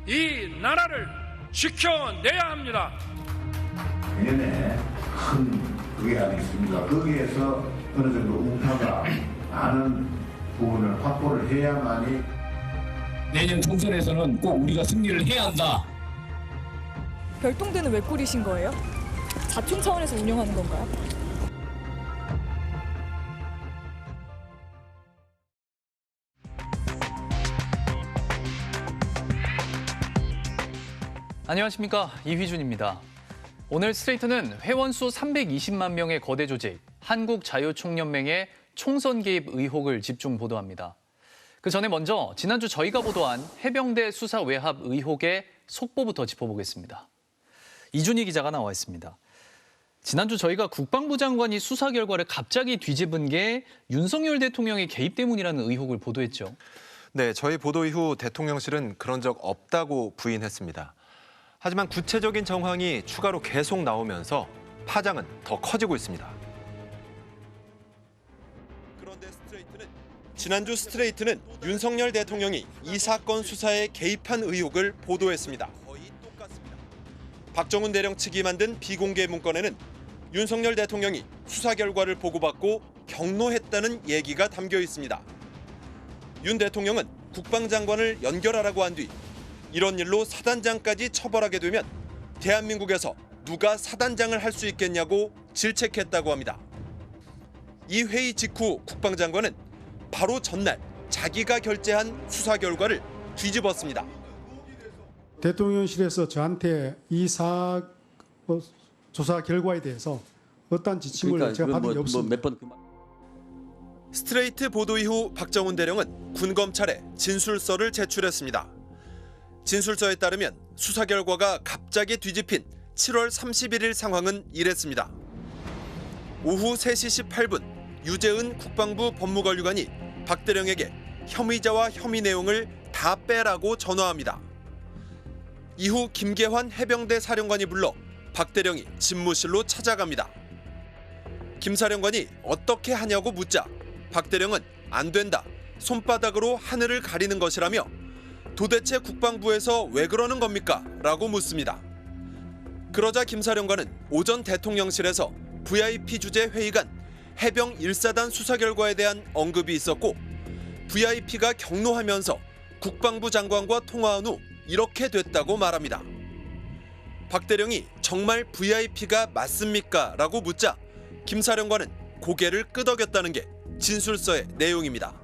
이 나라를 지켜내야 합니다. 내년에 큰 그게 아니겠습니까? 거기에서 어느 정도 우파가 많은 부분을 확보를 해야만이 내년 총선에서는 꼭 우리가 승리를 해야 한다. 별동대는 왜 꾸리신 거예요? 자충 차원에서 운영하는 건가요? 안녕하십니까, 이휘준입니다. 오늘 스트레이트는 회원 수 320만 명의 거대 조직 한국자유총연맹의 총선 개입 의혹을 집중 보도합니다. 그 전에 먼저 지난주 저희가 보도한 해병대 수사 외압 의혹의 속보부터 짚어보겠습니다. 이준희 기자가 나와 있습니다. 지난주 저희가 국방부 장관이 수사 결과를 갑자기 뒤집은 게 윤석열 대통령의 개입 때문이라는 의혹을 보도했죠. 네, 저희 보도 이후 대통령실은 그런 적 없다고 부인했습니다. 하지만 구체적인 정황이 추가로 계속 나오면서 파장은 더 커지고 있습니다. 그런데 지난주 스트레이트는 윤석열 대통령이 이 사건 수사에 개입한 의혹을 보도했습니다. 박정훈 대령 측이 만든 비공개 문건에는 윤석열 대통령이 수사 결과를 보고받고 경로했다는 얘기가 담겨 있습니다. 윤 대통령은 국방장관을 연결하라고 한 뒤 이런 일로 사단장까지 처벌하게 되면 대한민국에서 누가 사단장을 할 수 있겠냐고 질책했다고 합니다. 이 회의 직후 국방장관은 바로 전날 자기가 결재한 수사 결과를 뒤집었습니다. 대통령실에서 저한테 이 조사 결과에 대해서 어떠한 지침을 제가 받은 게 없습니다. 스트레이트 보도 이후 박정훈 대령은 군검찰에 진술서를 제출했습니다. 진술서에 따르면 수사 결과가 갑자기 뒤집힌 7월 31일 상황은 이랬습니다. 오후 3시 18분 유재은 국방부 법무관리관이 박 대령에게 혐의자와 혐의 내용을 다 빼라고 전화합니다. 이후 김계환 해병대 사령관이 불러 박 대령이 집무실로 찾아갑니다. 김 사령관이 어떻게 하냐고 묻자 박 대령은 안 된다, 손바닥으로 하늘을 가리는 것이라며 도대체 국방부에서 왜 그러는 겁니까? 라고 묻습니다. 그러자 김 사령관은 오전 대통령실에서 VIP 주재 회의간 해병 1사단 수사 결과에 대한 언급이 있었고 VIP가 경로하면서 국방부 장관과 통화한 후 이렇게 됐다고 말합니다. 박 대령이 정말 VIP가 맞습니까? 라고 묻자 김 사령관은 고개를 끄덕였다는 게 진술서의 내용입니다.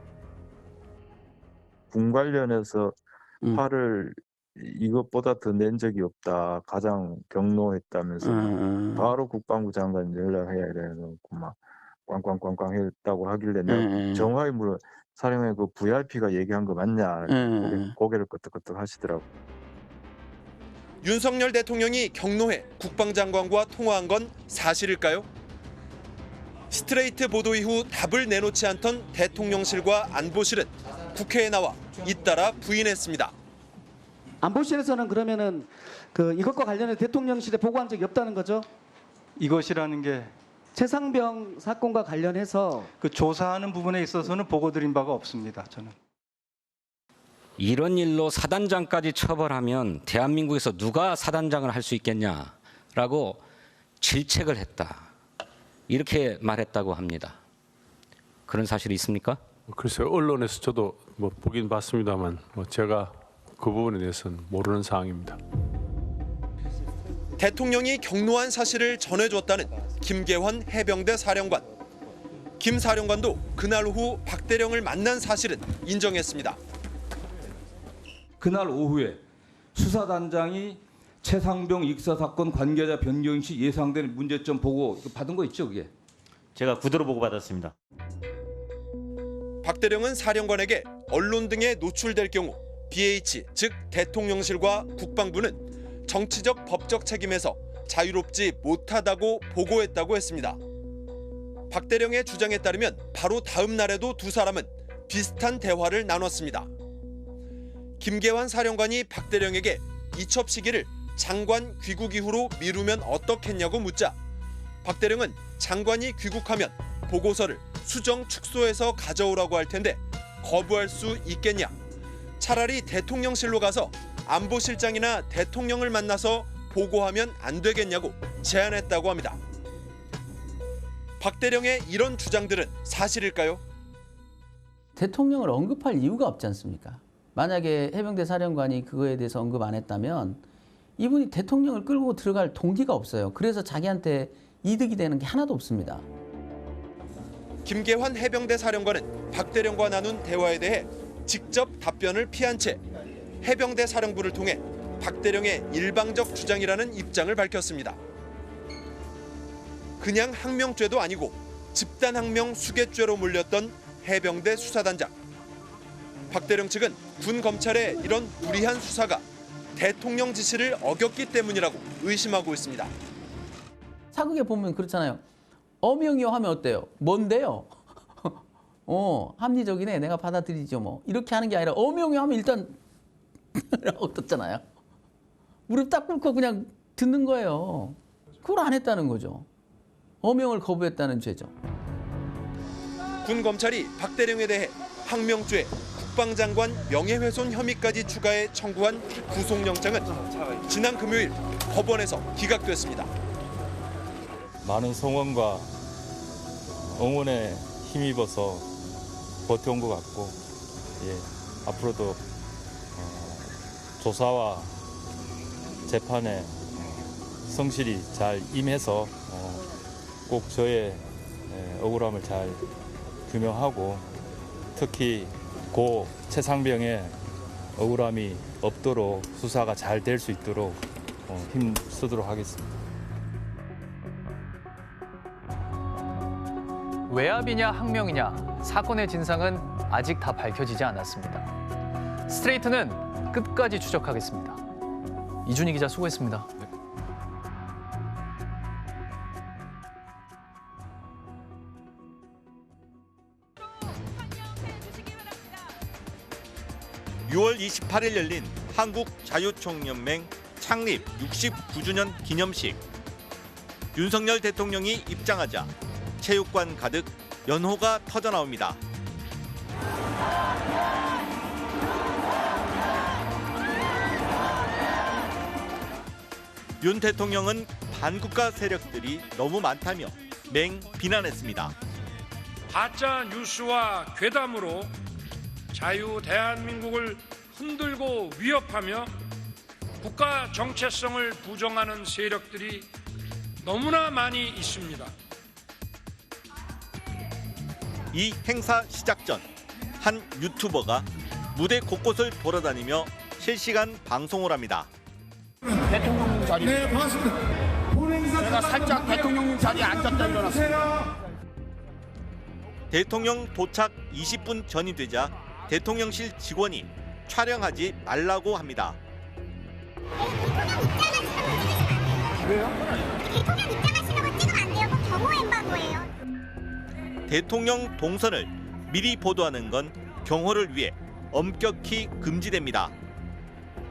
군 관련해서 화를 이것보다 더 낸 적이 없다. 가장 경로했다면서 바로 국방부 장관 연락해야 이래서 막 꽝꽝꽝꽝 했다고 하길래 내가 정확히 물어 사령관 그 VIP가 얘기한 거 맞냐 고개를 끄덕끄덕 하시더라고. 윤석열 대통령이 경로해 국방장관과 통화한 건 사실일까요? 스트레이트 보도 이후 답을 내놓지 않던 대통령실과 안보실은 국회에 나와 잇따라 부인했습니다. 안보실에서는 그러면은 이것과 관련해 대통령실에 보고한 적이 없다는 거죠? 이것이라는 게 최상병 사건과 관련해서 그 조사하는 부분에 있어서는 보고드린 바가 없습니다. 저는. 이런 일로 사단장까지 처벌하면 대한민국에서 누가 사단장을 할 수 있겠냐라고 질책을 했다. 이렇게 말했다고 합니다. 그런 사실이 있습니까? 글쎄요, 언론에서 저도 보긴 봤습니다만 제가 그 부분에 대해서는 모르는 사항입니다. 대통령이 경로한 사실을 전해줬다는 김계환 해병대 사령관. 김 사령관도 그날 오후 박 대령을 만난 사실은 인정했습니다. 그날 오후에 수사단장이 최상병 익사 사건 관계자 변경 시 예상되는 문제점 보고 받은 거 있죠, 그게? 제가 구두로 보고 받았습니다. 박 대령은 사령관에게 언론 등에 노출될 경우 BH, 즉 대통령실과 국방부는 정치적 법적 책임에서 자유롭지 못하다고 보고했다고 했습니다. 박 대령의 주장에 따르면 바로 다음 날에도 두 사람은 비슷한 대화를 나눴습니다. 김계환 사령관이 박 대령에게 이첩 시기를 장관 귀국 이후로 미루면 어떻겠냐고 묻자 박 대령은 장관이 귀국하면 보고서를 수정 축소해서 가져오라고 할 텐데 거부할 수 있겠냐? 차라리 대통령실로 가서 안보실장이나 대통령을 만나서 보고하면 안 되겠냐고 제안했다고 합니다. 박대령의 이런 주장들은 사실일까요? 대통령을 언급할 이유가 없지 않습니까? 만약에 해병대 사령관이 그거에 대해서 언급 안 했다면 이분이 대통령을 끌고 들어갈 동기가 없어요. 그래서 자기한테 이득이 되는 게 하나도 없습니다. 김계환 해병대 사령관은 박대령과 나눈 대화에 대해 직접 답변을 피한 채 해병대 사령부를 통해 박대령의 일방적 주장이라는 입장을 밝혔습니다. 그냥 항명죄도 아니고 집단항명 수괴죄로 몰렸던 해병대 수사단장. 박대령 측은 군 검찰의 이런 무리한 수사가 대통령 지시를 어겼기 때문이라고 의심하고 있습니다. 사극에 보면 그렇잖아요. 어명이요 하면 어때요? 뭔데요? 합리적이네. 내가 받아들이죠 뭐. 이렇게 하는 게 아니라 어명이요 하면 일단 어떻잖아요. 무릎 딱 꿇고 그냥 듣는 거예요. 그걸 안 했다는 거죠. 어명을 거부했다는 죄죠. 군 검찰이 박대령에 대해 항명죄, 국방장관 명예훼손 혐의까지 추가해 청구한 구속영장은 지난 금요일 법원에서 기각됐습니다. 많은 성원과 응원에 힘입어서 버텨온 것 같고, 앞으로도 조사와 재판에 성실히 잘 임해서 꼭 저의 억울함을 잘 규명하고, 특히 고 최상병의 억울함이 없도록 수사가 잘 될 수 있도록 힘쓰도록 하겠습니다. 외압이냐 항명이냐 사건의 진상은 아직 다 밝혀지지 않았습니다. 스트레이트는 끝까지 추적하겠습니다. 이준희 기자 수고했습니다. 네. (6월 28일) 열린 한국자유총연맹 창립 69주년 기념식. 윤석열 대통령이 입장하자 체육관 가득 연호가 터져나옵니다. 윤 대통령은 반국가 세력들이 너무 많다며 맹 비난했습니다. 가짜 뉴스와 괴담으로 자유 대한민국을 흔들고 위협하며 국가 정체성을 부정하는 세력들이 너무나 많이 있습니다. 이 행사 시작 전 한 유튜버가 무대 곳곳을 돌아다니며 실시간 방송을 합니다. 대통령 자리. 네, 반갑습니다. 제가 살짝 대통령 자리에 앉았다 일어났습니다. 대통령 도착 20분 전이 되자 대통령실 직원이 촬영하지 말라고 합니다. 왜요? 대통령 입장하시려고 찍으면 안 돼요. 그건 경호 엠바고예요. 대통령 동선을 미리 보도하는 건 경호를 위해 엄격히 금지됩니다.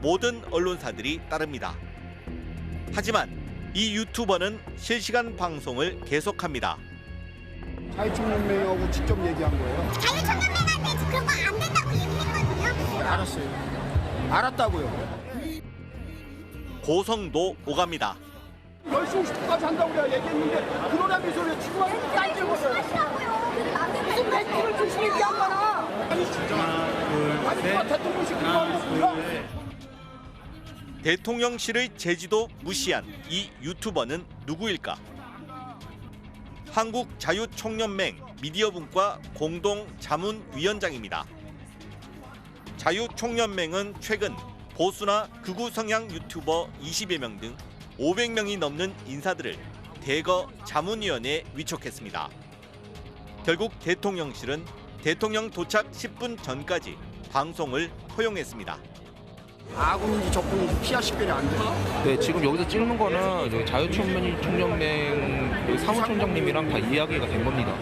모든 언론사들이 따릅니다. 하지만 이 유튜버는 실시간 방송을 계속합니다. 자유총연맹하고 직접 얘기한 거예요. 자유총연맹한테 그런 거 안 된다고 얘기했거든요. 알았어요. 알았다고요. 고성도 오갑니다. 10시 50분까지 한다고 내가 얘기했는데 그러라는 소리에 지금 와서 딴짓거려요. 무슨 멘트를 조심히 얘기한 거나. 아니 진짜. 대통령실 그거 대통령실의 제지도 무시한 이 유튜버는 누구일까? 한국자유총연맹 미디어분과 공동자문위원장입니다. 자유총연맹은 최근 보수나 극우 성향 유튜버 20여 명 등 500명이 넘는 인사들을 대거 자문위원회에 위촉했습니다. 결국 대통령실은 대통령 도착 10분 전까지 방송을 허용했습니다. 아군인지 적군인지 피하 식별이 안 돼요. 네, 지금 여기서 찍는 거는 자유총연맹 사무총장님이랑 다 이야기가 된 겁니다.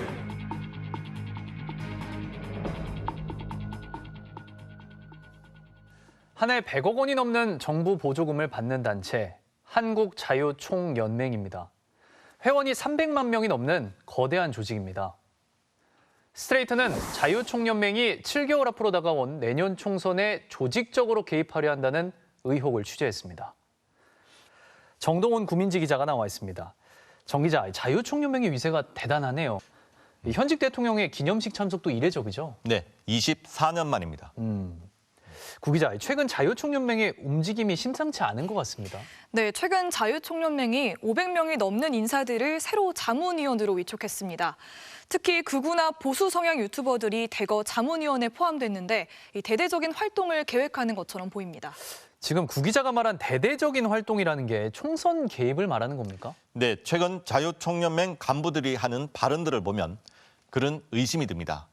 한 해 100억 원이 넘는 정부 보조금을 받는 단체 한국자유총연맹입니다. 회원이 300만 명이 넘는 거대한 조직입니다. 스트레이트는 자유총연맹이 7개월 앞으로 다가온 내년 총선에 조직적으로 개입하려 한다는 의혹을 취재했습니다. 정동원 구민지 기자가 나와 있습니다. 정 기자, 자유총연맹의 위세가 대단하네요. 현직 대통령의 기념식 참석도 이례적이죠? 네, 24년 만입니다. 구 기자, 최근 자유총연맹의 움직임이 심상치 않은 것 같습니다. 네, 최근 자유총연맹이 500명이 넘는 인사들을 새로 자문위원으로 위촉했습니다. 특히 극우나 보수 성향 유튜버들이 대거 자문위원에 포함됐는데 이 대대적인 활동을 계획하는 것처럼 보입니다. 지금 구 기자가 말한 대대적인 활동이라는 게 총선 개입을 말하는 겁니까? 네, 최근 자유총연맹 간부들이 하는 발언들을 보면 그런 의심이 듭니다.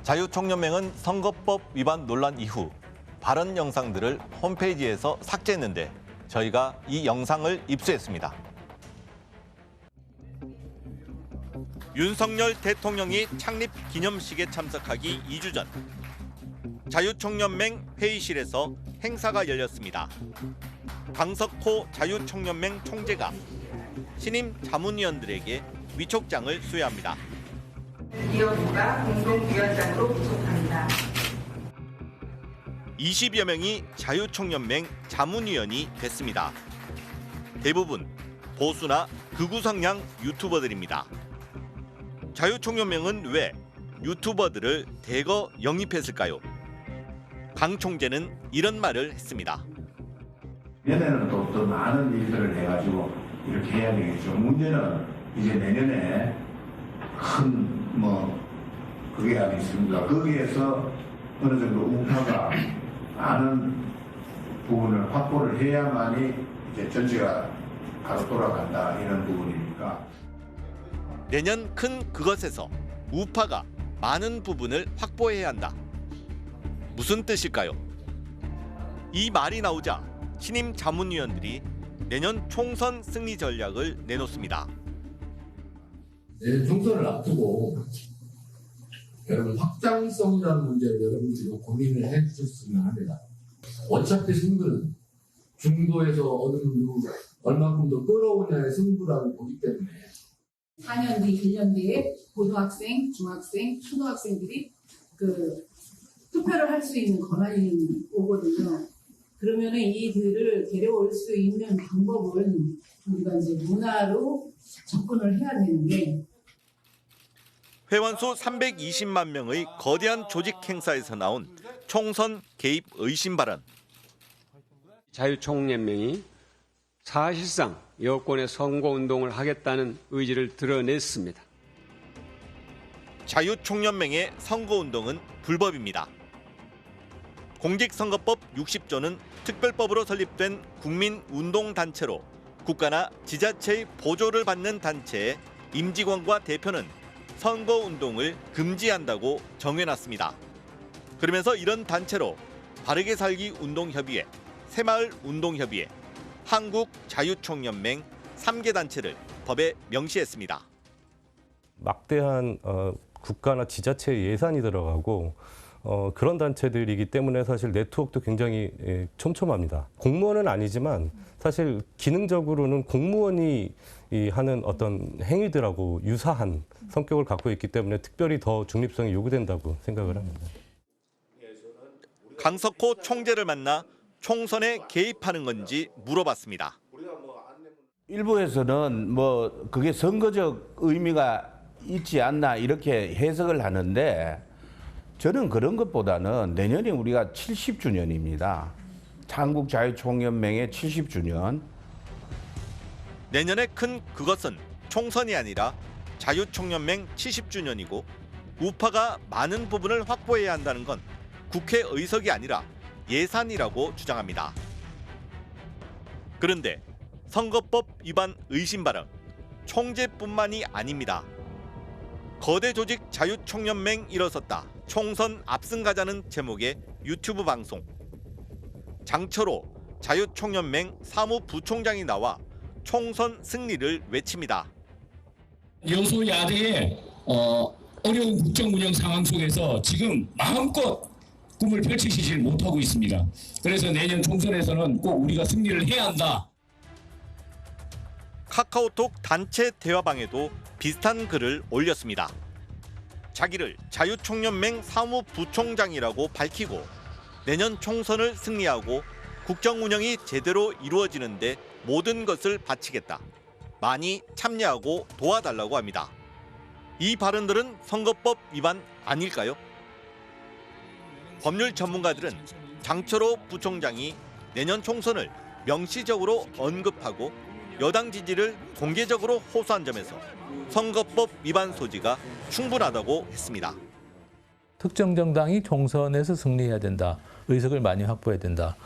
자유총연맹은 선거법 위반 논란 이후 발언 영상들을 홈페이지에서 삭제했는데 저희가 이 영상을 입수했습니다. 윤석열 대통령이 창립 기념식에 참석하기 2주 전 자유총연맹 회의실에서 행사가 열렸습니다. 강석호 자유총연맹 총재가 신임 자문위원들에게 위촉장을 수여합니다. 위원과 공동위원장으로 위촉합니다. 20여 명이 자유총연맹 자문위원이 됐습니다. 대부분 보수나 극우 성향 유튜버들입니다. 자유총연맹은 왜 유튜버들을 대거 영입했을까요? 강 총재는 이런 말을 했습니다. 내년에는 또 많은 일들을 해가지고 이렇게 해야 되겠죠. 문제는 이제 내년에 큰 그게 아니겠습니까? 거기에서 어느 정도 우파가 많은 부분을 확보를 해야만이 이제 전체가 바로 돌아간다 이런 부분이니까. 내년 큰 그것에서 우파가 많은 부분을 확보해야 한다. 무슨 뜻일까요? 이 말이 나오자 신임 자문위원들이 내년 총선 승리 전략을 내놓습니다. 내년 총선을 앞두고 여러분 확장성이라는 문제를 여러분들이 고민을 해 주셨으면 합니다. 어차피 승부는 중도에서 어느 정도 얼마큼 더 끌어오냐의 승부라고 보기 때문에 4년 뒤, 1년 뒤에 고등학생, 중학생, 초등학생들이 투표를 할 수 있는 권한이 오거든요. 그러면은 이들을 데려올 수 있는 방법은 우리가 이제 문화로 접근을 해야 되는데 회원수 320만 명의 거대한 조직 행사에서 나온 총선 개입 의심 발언. 자유총연맹이 사실상 여권의 선거운동을 하겠다는 의지를 드러냈습니다. 자유총연맹의 선거운동은 불법입니다. 공직선거법 60조는 특별법으로 설립된 국민운동단체로 국가나 지자체의 보조를 받는 단체의 임직원과 대표는 선거운동을 금지한다고 정해놨습니다. 그러면서 이런 단체로 바르게 살기 운동협의회, 새마을 운동협의회, 한국자유총연맹 3개 단체를 법에 명시했습니다. 막대한 국가나 지자체 예산이 들어가고 그런 단체들이기 때문에 사실 네트워크도 굉장히 촘촘합니다. 공무원은 아니지만 사실 기능적으로는 공무원이 하는 어떤 행위들하고 유사한 성격을 갖고 있기 때문에 특별히 더 중립성이 요구된다고 생각을 합니다. 강석호 총재를 만나 총선에 개입하는 건지 물어봤습니다. 일부에서는 그게 선거적 의미가 있지 않나 이렇게 해석을 하는데 저는 그런 것보다는 내년이 우리가 70주년입니다. 한국자유총연맹의 70주년. 내년에 큰 그것은 총선이 아니라 자유총연맹 70주년이고 우파가 많은 부분을 확보해야 한다는 건 국회 의석이 아니라 예산이라고 주장합니다. 그런데 선거법 위반 의심 발언, 총재뿐만이 아닙니다. 거대 조직 자유총연맹 일어섰다. 총선 압승가자는 제목의 유튜브 방송. 장철호 자유총연맹 사무부총장이 나와 총선 승리를 외칩니다. 여소야대의 어려운 국정 운영 상황 속에서 지금 마음껏 꿈을 펼치시질 못하고 있습니다. 그래서 내년 총선에서는 꼭 우리가 승리를 해야 한다. 카카오톡 단체 대화방에도 비슷한 글을 올렸습니다. 자기를 자유총연맹 사무부총장이라고 밝히고 내년 총선을 승리하고 국정 운영이 제대로 이루어지는데 모든 것을 바치겠다. 많이 참여하고 도와달라고 합니다. 이 발언들은 선거법 위반 아닐까요? 법률 전문가들은 장철호 부총장이 내년 총선을 명시적으로 언급하고 여당 지지를 공개적으로 호소한 점에서 선거법 위반 소지가 충분하다고 했습니다. 특정 정당이 총선에서 승리해야 된다. 의석을 많이 확보해야 된다.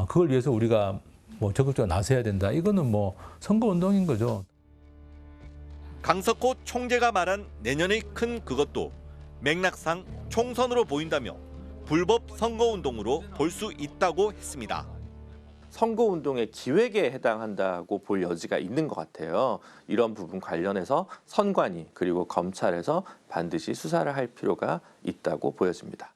그걸 위해서 우리가 적극적으로 나서야 된다. 이거는 선거운동인 거죠. 강석호 총재가 말한 내년의 큰 그것도 맥락상 총선으로 보인다며 불법 선거운동으로 볼 수 있다고 했습니다. 선거운동의 기획에 해당한다고 볼 여지가 있는 것 같아요. 이런 부분 관련해서 선관위 그리고 검찰에서 반드시 수사를 할 필요가 있다고 보여집니다.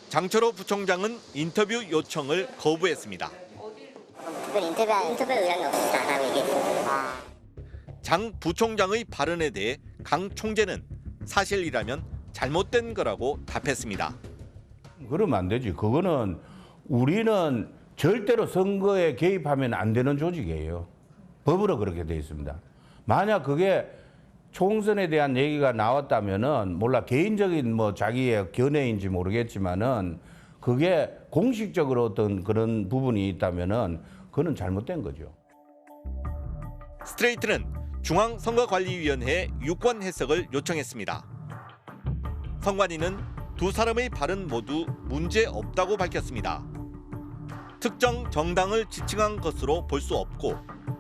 장철호 부총장은 인터뷰 요청을 거부했습니다. 그건 인터뷰 의향이 없었다라고 얘기했습니다. 장 부총장의 발언에 대해 강 총재는 사실이라면 잘못된 거라고 답했습니다. 그러면 안 되지. 그거는 우리는 절대로 선거에 개입하면 안 되는 조직이에요. 법으로 그렇게 돼 있습니다. 만약 그게 총선에 대한 얘기가 나왔다면은 몰라 개인적인 자기의 견해인지 모르겠지만은 그게 공식적으로 어떤 그런 부분이 있다면은 그거는 잘못된 거죠. 스트레이트는 중앙선거관리위원회에 유권 해석을 요청했습니다. 선관위는 두 사람의 발언 모두 문제 없다고 밝혔습니다. 특정 정당을 지칭한 것으로 볼 수 없고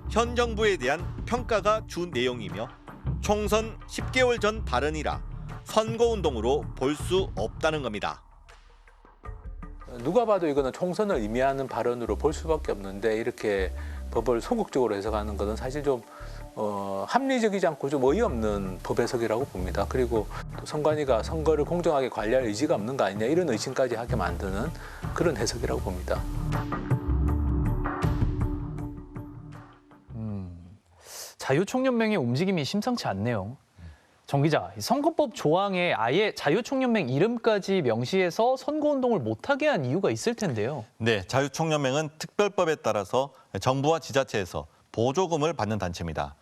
현 정부에 대한 평가가 주 내용이며 총선 10개월 전 발언이라 선거운동으로 볼 수 없다는 겁니다. 누가 봐도 이거는 총선을 의미하는 발언으로 볼 수밖에 없는데 이렇게 법을 소극적으로 해석하는 것은 사실 좀 합리적이지 않고 좀 어이없는 법 해석이라고 봅니다. 그리고 또 선관위가 선거를 공정하게 관리할 의지가 없는 거 아니냐 이런 의심까지 하게 만드는 그런 해석이라고 봅니다. 자유총연맹의 움직임이 심상치 않네요. 정 기자, 선거법 조항에 아예 자유총연맹 이름까지 명시해서 선거운동을 못하게 한 이유가 있을 텐데요. 네, 자유총연맹은 특별법에 따라서 정부와 지자체에서 보조금을 받는 단체입니다.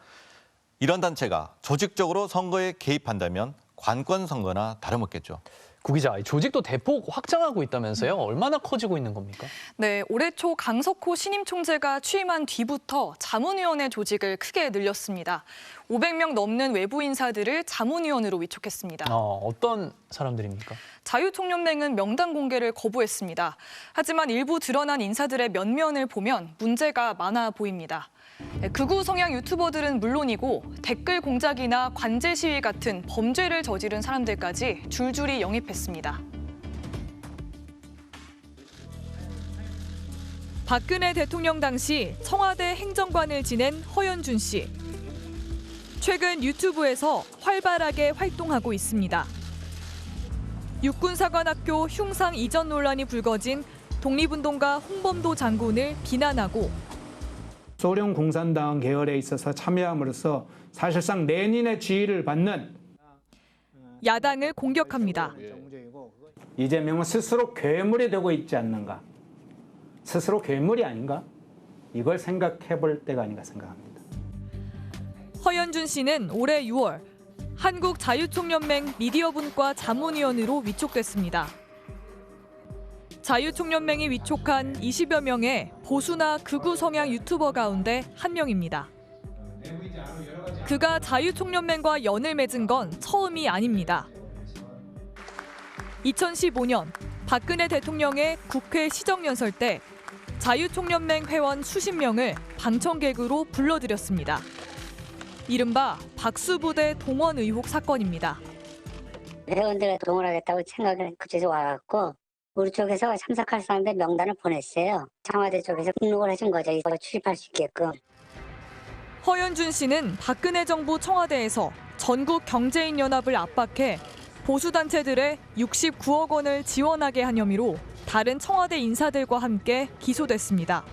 이런 단체가 조직적으로 선거에 개입한다면 관권 선거나 다름없겠죠. 구 기자, 조직도 대폭 확장하고 있다면서요? 얼마나 커지고 있는 겁니까? 네, 올해 초 강석호 신임 총재가 취임한 뒤부터 자문위원회 조직을 크게 늘렸습니다. 500명 넘는 외부 인사들을 자문위원으로 위촉했습니다. 어떤 사람들입니까? 자유총연맹은 명단 공개를 거부했습니다. 하지만 일부 드러난 인사들의 면면을 보면 문제가 많아 보입니다. 극우 성향 유튜버들은 물론이고 댓글 공작이나 관제 시위 같은 범죄를 저지른 사람들까지 줄줄이 영입했습니다. 박근혜 대통령 당시 청와대 행정관을 지낸 허연준 씨. 최근 유튜브에서 활발하게 활동하고 있습니다. 육군사관학교 흉상 이전 논란이 불거진 독립운동가 홍범도 장군을 비난하고 소련 공산당 계열에 있어서 참여함으로써 사실상 레닌의 지위를 받는 야당을 공격합니다. 이재명은 스스로 괴물이 되고 있지 않는가? 스스로 괴물이 아닌가? 이걸 생각해 볼 때가 아닌가 생각합니다. 허연준 씨는 올해 6월 한국자유총연맹 미디어분과 자문위원으로 위촉됐습니다. 자유총연맹이 위촉한 20여 명의 보수나 극우 성향 유튜버 가운데 한 명입니다. 그가 자유총연맹과 연을 맺은 건 처음이 아닙니다. 2015년 박근혜 대통령의 국회 시정연설 때 자유총연맹 회원 수십 명을 방청객으로 불러들였습니다. 이른바 박수부대 동원 의혹 사건입니다. 회원들을 동원하겠다고 생각을 그쪽에서 와갖고 우리 쪽에서 참석할 사람들 명단을 보냈어요. 청와대 쪽에서 등록을 해준 거죠. 이거 출입할 수 있게끔. 허연준 씨는 박근혜 정부 청와대에서 전국 경제인 연합을 압박해 보수단체들의 69억 원을 지원하게 한 혐의로 다른 청와대 인사들과 함께 기소됐습니다.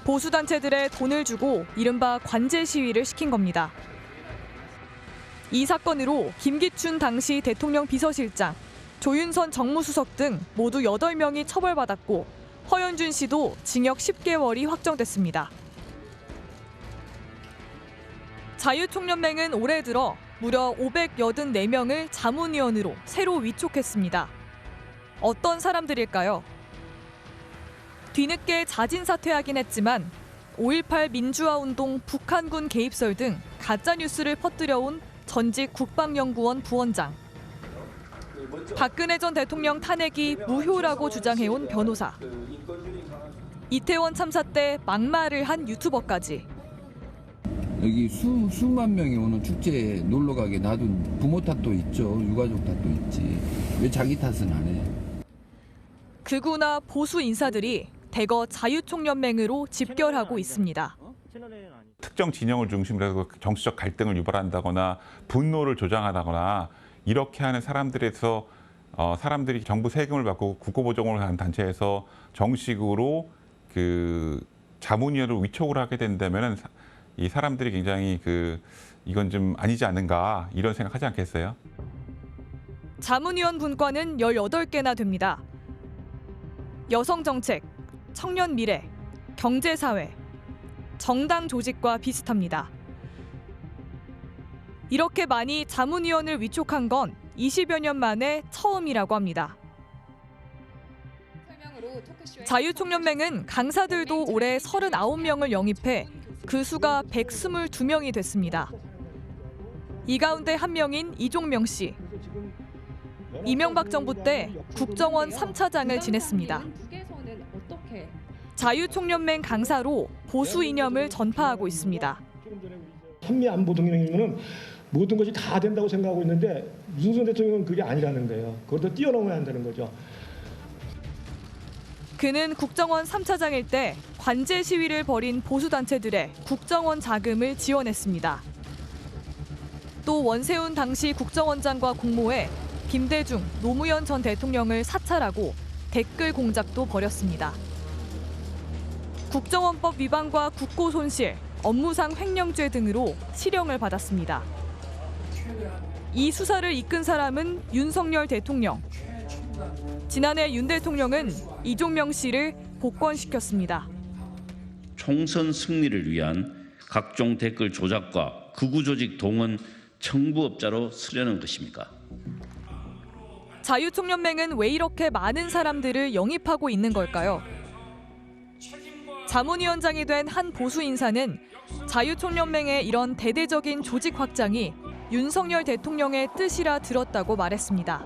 보수단체들의 돈을 주고 이른바 관제 시위를 시킨 겁니다. 이 사건으로 김기춘 당시 대통령 비서실장, 조윤선 정무수석 등 모두 8명이 처벌받았고 허연준 씨도 징역 10개월이 확정됐습니다. 자유총연맹은 올해 들어 무려 584명을 자문위원으로 새로 위촉했습니다. 어떤 사람들일까요? 뒤늦게 자진 사퇴하긴 했지만 5.18 민주화운동 북한군 개입설 등 가짜뉴스를 퍼뜨려온 전직 국방연구원 부원장, 박근혜 전 대통령 탄핵이 무효라고 주장해온 변호사, 이태원 참사 때 막말을 한 유튜버까지. 여기 수만 명이 오는 축제에 놀러 가게 놔둔 부모 탓도 있죠. 유가족 탓도 있지. 왜 자기 탓은 안 해? 극우나 보수 인사들이 대거 자유총연맹으로 집결하고 있습니다. 특정 진영을 중심으로 해서 정치적 갈등을 유발한다거나 분노를 조장하거나 이렇게 하는 사람들에서 사람들이 정부 세금을 받고 국고보정을 하는 단체에서 정식으로 그 자문위원으로 위촉을 하게 된다면은 이 사람들이 굉장히 이건 좀 아니지 않는가 이런 생각하지 않겠어요? 자문위원 분과는 18개나 됩니다. 여성정책, 청년미래, 경제사회, 정당 조직과 비슷합니다. 이렇게 많이 자문위원을 위촉한 건 20여 년 만에 처음이라고 합니다. 자유총연맹은 강사들도 올해 39명을 영입해 그 수가 122명이 됐습니다. 이 가운데 한 명인 이종명 씨. 이명박 정부 때 국정원 3차장을 지냈습니다. 자유총연맹 강사로 보수 이념을 전파하고 있습니다. 한미안보 동맹이면 모든 것이 다 된다고 생각하고 있는데 윤석열 대통령은 그게 아니라는 거예요. 그걸 더 뛰어넘어야 한다는 거죠. 그는 국정원 3차장일 때 관제 시위를 벌인 보수단체들의 국정원 자금을 지원했습니다. 또 원세훈 당시 국정원장과 공모해 김대중, 노무현 전 대통령을 사찰하고 댓글 공작도 벌였습니다. 국정원법 위반과 국고손실, 업무상 횡령죄 등으로 실형을 받았습니다. 이 수사를 이끈 사람은 윤석열 대통령. 지난해 윤 대통령은 이종명 씨를 복권시켰습니다. 총선 승리를 위한 각종 댓글 조작과 극우 조직 동원 청부업자로 쓰려는 것입니까? 자유총연맹은 왜 이렇게 많은 사람들을 영입하고 있는 걸까요? 자문위원장이 된 한 보수 인사는 자유총연맹의 이런 대대적인 조직 확장이 윤석열 대통령의 뜻이라 들었다고 말했습니다.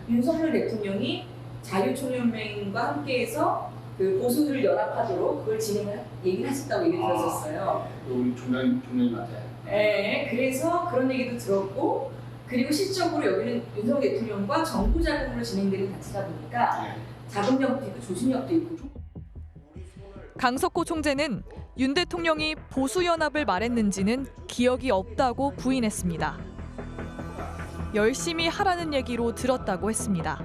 윤석열 대통령이 자유총연맹과 함께해서 그 보수들을 연합하도록 그걸 얘기를 하셨다고 얘기 들었었어요. 우리 총장님한테. 네, 그래서 그런 얘기도 들었고, 그리고 실적으로 여기는 윤석열 대통령과 정부 자금으로 진행되는 단체다 보니까 자금력도 있고 조직력도 있고. 강석호 총재는 윤 대통령이 보수연합을 말했는지는 기억이 없다고 부인했습니다. 열심히 하라는 얘기로 들었다고 했습니다.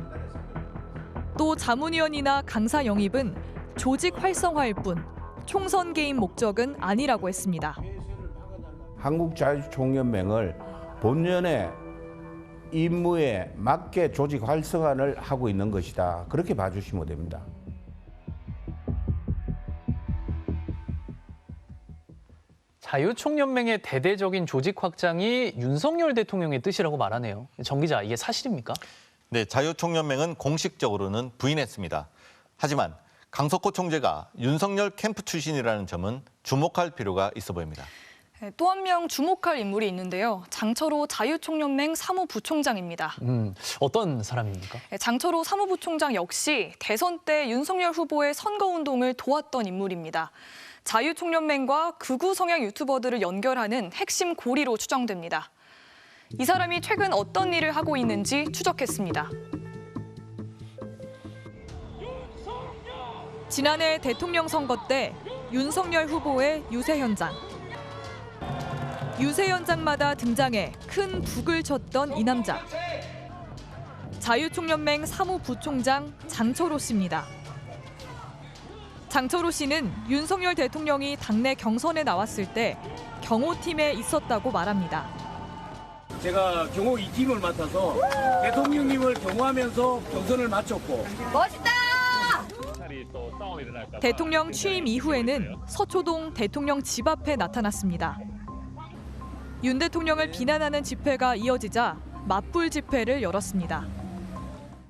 또 자문위원이나 강사 영입은 조직 활성화일 뿐 총선 개입 목적은 아니라고 했습니다. 한국자유총연맹을 본연의 임무에 맞게 조직 활성화를 하고 있는 것이다. 그렇게 봐주시면 됩니다. 자유총연맹의 대대적인 조직 확장이 윤석열 대통령의 뜻이라고 말하네요. 정 기자, 이게 사실입니까? 네, 자유총연맹은 공식적으로는 부인했습니다. 하지만 강석호 총재가 윤석열 캠프 출신이라는 점은 주목할 필요가 있어 보입니다. 또 한 명 주목할 인물이 있는데요. 장철호 자유총연맹 사무부총장입니다. 어떤 사람입니까? 장철호 사무부총장 역시 대선 때 윤석열 후보의 선거운동을 도왔던 인물입니다. 자유총연맹과 극우 성향 유튜버들을 연결하는 핵심 고리로 추정됩니다. 이 사람이 최근 어떤 일을 하고 있는지 추적했습니다. 지난해 대통령 선거 때 윤석열 후보의 유세 현장. 유세 현장마다 등장해 큰 북을 쳤던 이 남자. 자유총연맹 사무부총장 장철호 씨입니다. 장철호 씨는 윤석열 대통령이 당내 경선에 나왔을 때 경호팀에 있었다고 말합니다. 제가 경호 2팀을 맡아서 대통령님을 경호하면서 경선을 마쳤고. 멋있다! 대통령 취임 이후에는 서초동 대통령 집 앞에 나타났습니다. 윤 대통령을 비난하는 집회가 이어지자 맞불 집회를 열었습니다.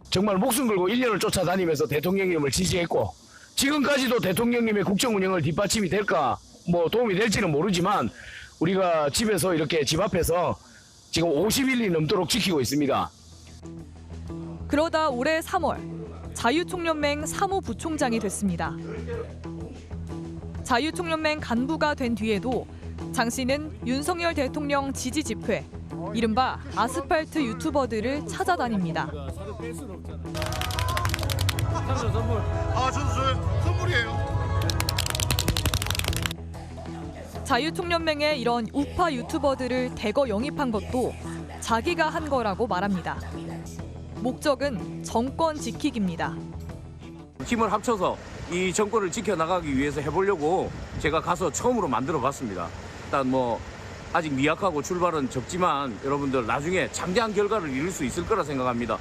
정말 목숨 걸고 1년을 쫓아다니면서 대통령님을 지지했고 지금까지도 대통령님의 국정 운영을 뒷받침이 될까 뭐 도움이 될지는 모르지만 우리가 집에서 이렇게 집 앞에서 지금 50일이 넘도록 지키고 있습니다. 그러다 올해 3월 자유총연맹 사무부총장이 됐습니다. 자유총연맹 간부가 된 뒤에도 장 씨는 윤석열 대통령 지지 집회, 이른바 아스팔트 유튜버들을 찾아다닙니다. 선물이에요. 자유총연맹에 이런 우파 유튜버들을 대거 영입한 것도 자기가 한 거라고 말합니다. 목적은 정권 지키기입니다. 힘을 합쳐서 이 정권을 지켜나가기 위해서 해보려고 제가 가서 처음으로 만들어봤습니다. 일단 뭐 아직 미약하고 출발은 적지만 여러분들 나중에 장대한 결과를 이룰 수 있을 거라 생각합니다.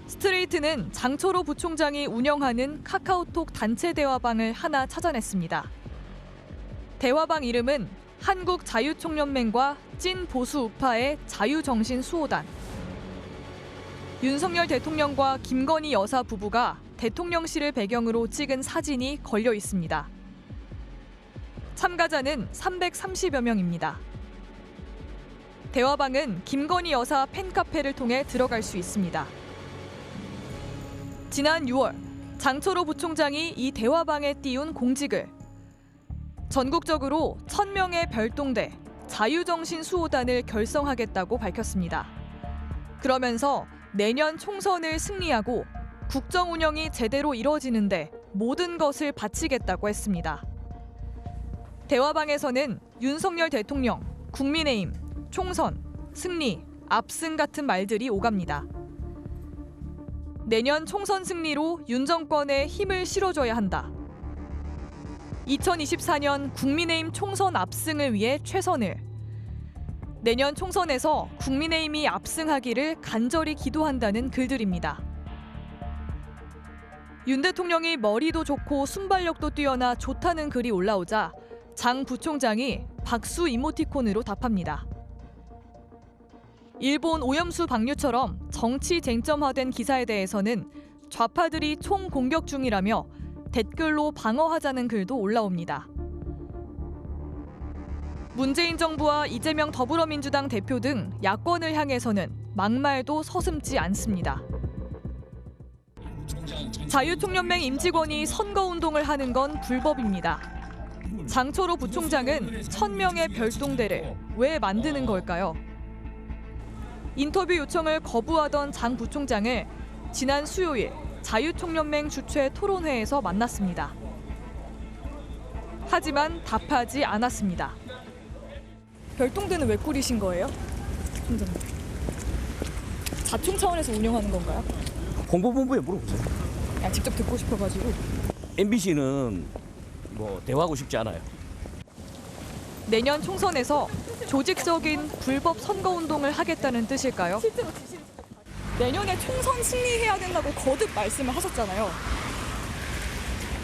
스트레이트는 장철호 부총장이 운영하는 카카오톡 단체 대화방을 하나 찾아냈습니다. 대화방 이름은 한국자유총연맹과 찐 보수 우파의 자유정신수호단. 윤석열 대통령과 김건희 여사 부부가 대통령실을 배경으로 찍은 사진이 걸려 있습니다. 참가자는 330여 명입니다. 대화방은 김건희 여사 팬카페를 통해 들어갈 수 있습니다. 지난 6월 장철호 부총장이 이 대화방에 띄운 공직을 전국적으로 1000명의 별동대 자유정신수호단을 결성하겠다고 밝혔습니다. 그러면서 내년 총선을 승리하고 국정 운영이 제대로 이뤄지는데 모든 것을 바치겠다고 했습니다. 대화방에서는 윤석열 대통령, 국민의힘, 총선, 승리, 압승 같은 말들이 오갑니다. 내년 총선 승리로 윤 정권에 힘을 실어줘야 한다. 2024년 국민의힘 총선 압승을 위해 최선을. 내년 총선에서 국민의힘이 압승하기를 간절히 기도한다는 글들입니다. 윤 대통령이 머리도 좋고 순발력도 뛰어나 좋다는 글이 올라오자 장 부총장이 박수 이모티콘으로 답합니다. 일본 오염수 방류처럼 정치 쟁점화된 기사에 대해서는 좌파들이 총 공격 중이라며 댓글로 방어하자는 글도 올라옵니다. 문재인 정부와 이재명 더불어민주당 대표 등 야권을 향해서는 막말도 서슴지 않습니다. 자유총연맹 임직원이 선거운동을 하는 건 불법입니다. 장철호 부총장은 1000명의 별동대를 왜 만드는 걸까요? 인터뷰 요청을 거부하던 장 부총장을 지난 수요일 자유총연맹 주최 토론회에서 만났습니다. 하지만 답하지 않았습니다. 별동대는 왜 꾸리신 거예요? 총장님. 자총 차원에서 운영하는 건가요? 홍보본부에 물어보세요. 그냥 직접 듣고 싶어가지고. MBC는 뭐 대화하고 싶지 않아요. 내년 총선에서 조직적인 불법 선거운동을 하겠다는 뜻일까요? 실제로 내년에 총선 승리해야 된다고 거듭 말씀을 하셨잖아요.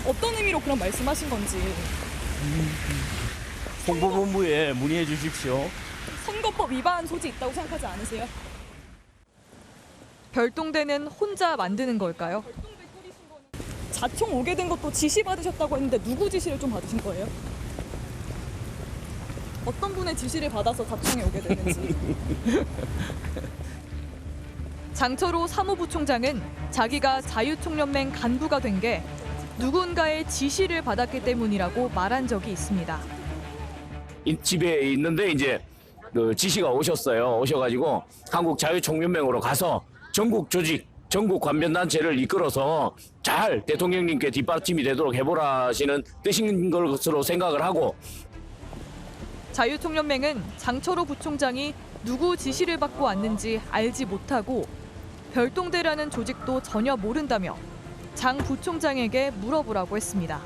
어떤 의미로 그런 말씀하신 건지. 홍보본부에 문의해 주십시오. 선거법 위반 소지 있다고 생각하지 않으세요? 별동대는 혼자 만드는 걸까요? 자총 오게 된 것도 지시 받으셨다고 했는데 누구 지시를 좀 받으신 거예요? 어떤 분의 지시를 받아서 자총에 오게 됐는지. 장철호 사무부총장은 자기가 자유총연맹 간부가 된 게 누군가의 지시를 받았기 때문이라고 말한 적이 있습니다. 집에 있는데 이제 그 지시가 오셨어요. 오셔가지고 한국자유총연맹으로 가서 전국 조직, 전국 관변단체를 이끌어서 잘 대통령님께 뒷받침이 되도록 해보라시는 뜻인 것으로 생각을 하고. 자유총연맹은 장철호 부총장이 누구 지시를 받고 왔는지 알지 못하고 별동대라는 조직도 전혀 모른다며 장 부총장에게 물어보라고 했습니다.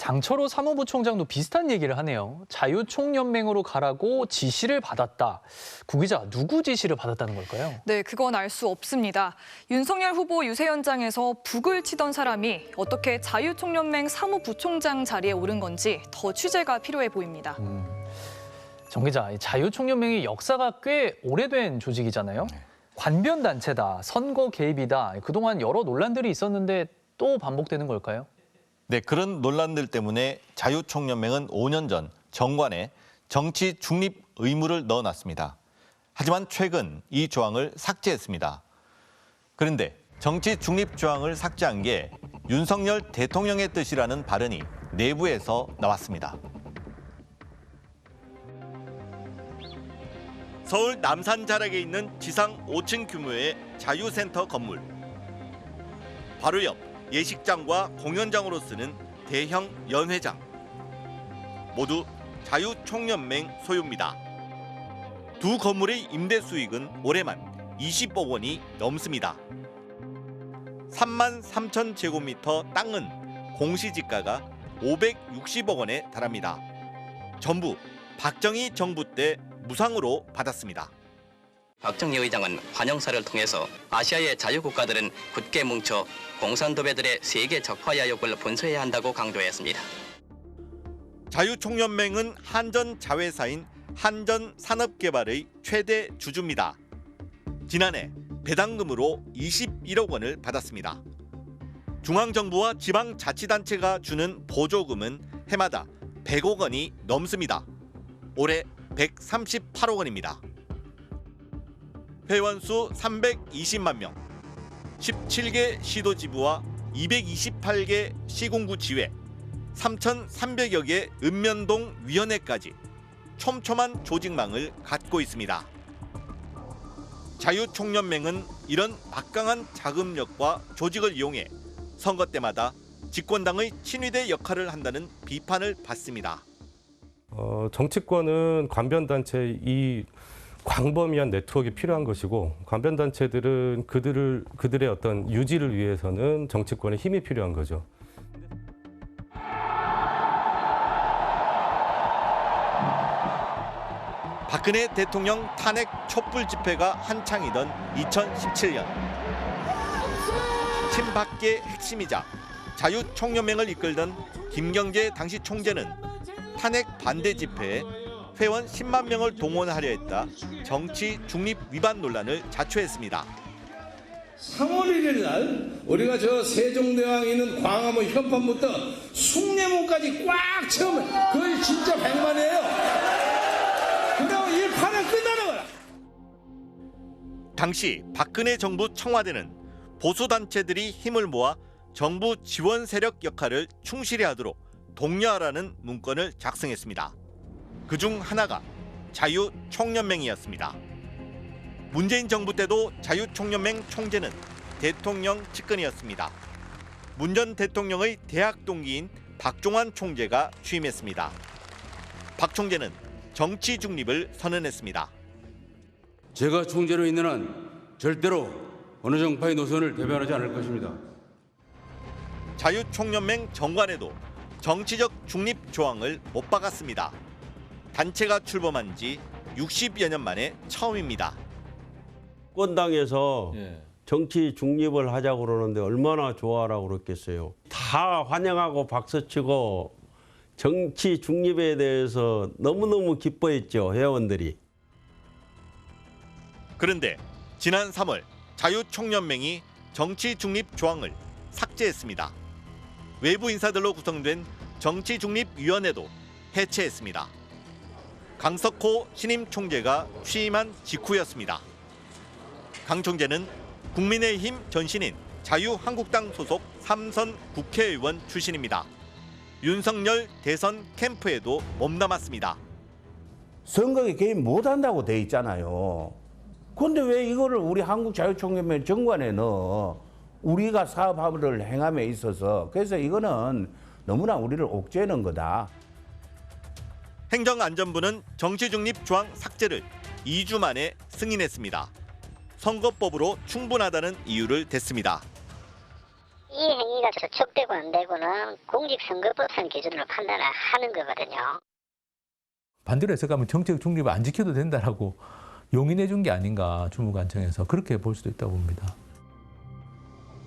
장철호 사무부총장도 비슷한 얘기를 하네요. 자유총연맹으로 가라고 지시를 받았다. 구 기자, 누구 지시를 받았다는 걸까요? 네, 그건 알 수 없습니다. 윤석열 후보 유세 현장에서 북을 치던 사람이 어떻게 자유총연맹 사무부총장 자리에 오른 건지 더 취재가 필요해 보입니다. 정 기자, 자유총연맹이 역사가 꽤 오래된 조직이잖아요. 관변단체다, 선거 개입이다. 그동안 여러 논란들이 있었는데 또 반복되는 걸까요? 네, 그런 논란들 때문에 자유총연맹은 5년 전 정관에 정치 중립 의무를 넣어놨습니다. 하지만 최근 이 조항을 삭제했습니다. 그런데 정치 중립 조항을 삭제한 게 윤석열 대통령의 뜻이라는 발언이 내부에서 나왔습니다. 서울 남산 자락에 있는 지상 5층 규모의 자유센터 건물. 바로 옆 예식장과 공연장으로 쓰는 대형 연회장. 모두 자유총연맹 소유입니다. 두 건물의 임대 수익은 올해만 20억 원이 넘습니다. 3만 3천 제곱미터 땅은 공시지가가 560억 원에 달합니다. 전부 박정희 정부 때 무상으로 받았습니다. 박정희 의장은 환영사를 통해서 아시아의 자유국가들은 굳게 뭉쳐 공산도배들의 세계 적화 야욕을 분쇄해야 한다고 강조했습니다. 자유총연맹은 한전 자회사인 한전산업개발의 최대 주주입니다. 지난해 배당금으로 21억 원을 받았습니다. 중앙정부와 지방자치단체가 주는 보조금은 해마다 100억 원이 넘습니다. 올해 138억 원입니다. 회원수 320만 명, 17개 시도지부와 228개 시군구 지회, 3,300여 개 읍면동 위원회까지 촘촘한 조직망을 갖고 있습니다. 자유총연맹은 이런 막강한 자금력과 조직을 이용해 선거 때마다 집권당의 친위대 역할을 한다는 비판을 받습니다. 정치권은 관변단체 이 광범위한 네트워크가 필요한 것이고 관변단체들은 그들의 어떤 유지를 위해서는 정치권의 힘이 필요한 거죠. 박근혜 대통령 탄핵 촛불 집회가 한창이던 2017년 친박계 핵심이자 자유총연맹을 이끌던 김경재 당시 총재는 탄핵 반대 집회에 회원 10만 명을 동원하려 했다 정치 중립 위반 논란을 자초했습니다. 3월 1일 날 우리가 저 세종대왕에 있는 광화문 현판부터 숭례문까지 꽉 채우면 그걸 진짜 100만이에요. 그럼 이 판은 끝나는 거야. 당시 박근혜 정부 청와대는 보수단체들이 힘을 모아 정부 지원 세력 역할을 충실히 하도록 독려하라는 문건을 작성했습니다. 그중 하나가 자유총연맹이었습니다. 문재인 정부 때도 자유총연맹 총재는 대통령 측근이었습니다. 문 전 대통령의 대학 동기인 박종환 총재가 취임했습니다. 박 총재는 정치 중립을 선언했습니다. 제가 총재로 있는 한 절대로 어느 정파의 노선을 대변하지 않을 것입니다. 자유총연맹 정관에도 정치적 중립 조항을 못 박았습니다. 단체가 출범한 지 60여 년 만에 처음입니다. 집권당에서 정치 중립을 하자고 그러는데 얼마나 좋아라고 그랬겠어요. 다 환영하고 박수치고 정치 중립에 대해서 너무너무 기뻐했죠, 회원들이. 그런데 지난 3월 자유총연맹이 정치 중립 조항을 삭제했습니다. 외부 인사들로 구성된 정치중립위원회도 해체했습니다. 강석호 신임 총재가 취임한 직후였습니다. 강 총재는 국민의힘 전신인 자유한국당 소속 3선 국회의원 출신입니다. 윤석열 대선 캠프에도 몸담았습니다. 선거에 개입 못한다고 돼 있잖아요. 그런데 왜 이거를 우리 한국자유총연맹 정관에 넣어? 우리가 사업을 행함에 있어서 그래서 이거는 너무나 우리를 옥죄는 거다. 행정안전부는 정치중립 조항 삭제를 2주 만에 승인했습니다. 선거법으로 충분하다는 이유를 댔습니다. 이 행위가 저촉되고 안 되고는 공직선거법상 기준으로 판단을 하는 거거든요. 반대로 해석하면 정치적 중립을 안 지켜도 된다라고 용인해 준 게 아닌가, 주무관청에서 그렇게 볼 수도 있다고 봅니다.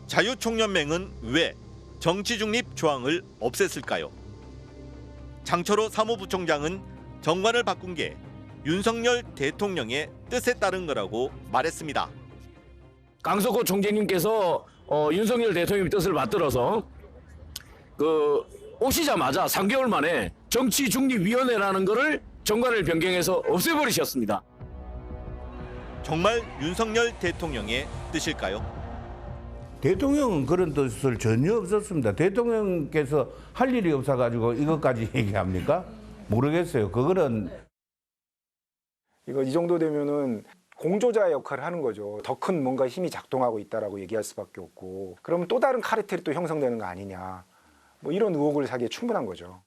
자유총연맹은 왜 정치중립 조항을 없앴을까요? 장철호 사무부총장은 정관을 바꾼 게 윤석열 대통령의 뜻에 따른 거라고 말했습니다. 강석호 총재님께서 윤석열 대통령의 뜻을 받들어서 오시자마자 3개월 만에 정치중립위원회라는 거를 정관을 변경해서 없애버리셨습니다. 정말 윤석열 대통령의 뜻일까요? 대통령은 그런 뜻을 전혀 없었습니다. 대통령께서 할 일이 없어가지고 이것까지 얘기합니까? 모르겠어요. 그거는 이 정도 되면은 공조자의 역할을 하는 거죠. 더 큰 뭔가 힘이 작동하고 있다라고 얘기할 수밖에 없고, 그러면 또 다른 카르텔이 또 형성되는 거 아니냐, 뭐 이런 의혹을 사기에 충분한 거죠.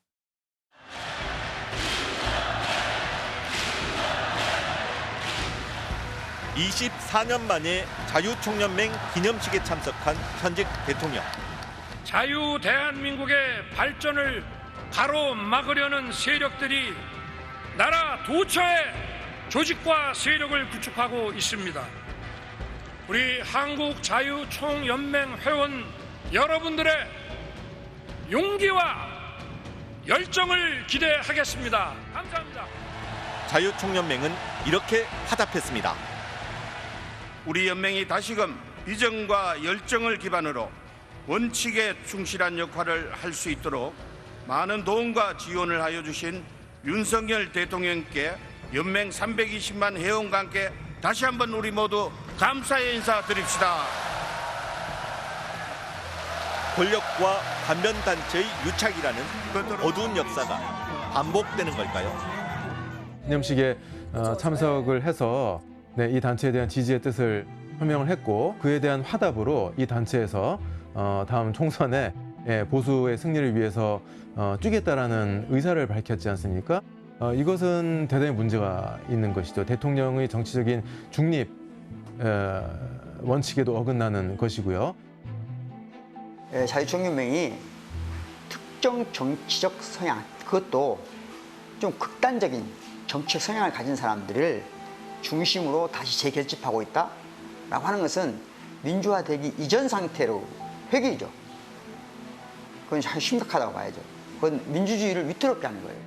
(24년) 만에 자유총연맹 기념식에 참석한 현직 대통령. 자유 대한민국의 발전을 가로막으려는 세력들이 나라 도처에 조직과 세력을 구축하고 있습니다. 우리 한국자유총연맹 회원 여러분들의 용기와 열정을 기대하겠습니다. 감사합니다. 자유총연맹은 이렇게 화답했습니다. 우리 연맹이 다시금 비전과 열정을 기반으로 원칙에 충실한 역할을 할 수 있도록 많은 도움과 지원을 하여 주신 윤석열 대통령께 연맹 320만 회원과 함께 다시 한번 우리 모두 감사의 인사드립시다. 권력과 반면단체의 유착이라는 어두운 역사가 반복되는 걸까요? 기념식에 참석을 해서 이 단체에 대한 지지의 뜻을 표명을 했고, 그에 대한 화답으로 이 단체에서 다음 총선에 보수의 승리를 위해서 뛰겠다라는 의사를 밝혔지 않습니까? 이것은 대단히 문제가 있는 것이죠. 대통령의 정치적인 중립 원칙에도 어긋나는 것이고요. 자유총연맹이 특정 정치적 성향, 그것도 좀 극단적인 정치적 성향을 가진 사람들을 중심으로 다시 재결집하고 있다라고 하는 것은 민주화되기 이전 상태로 회귀죠. 그건 참 심각하다고 봐야죠. 그건 민주주의를 위태롭게 하는 거예요.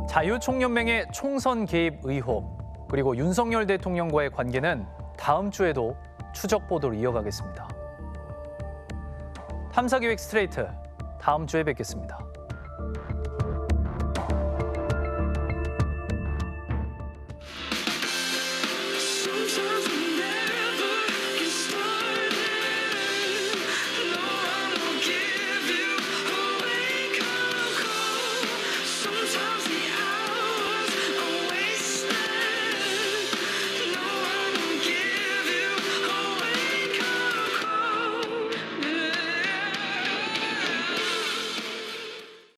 자유총연맹의 총선 개입 의혹, 그리고 윤석열 대통령과의 관계는 다음 주에도 추적 보도를 이어가겠습니다. 탐사기획 스트레이트, 다음 주에 뵙겠습니다.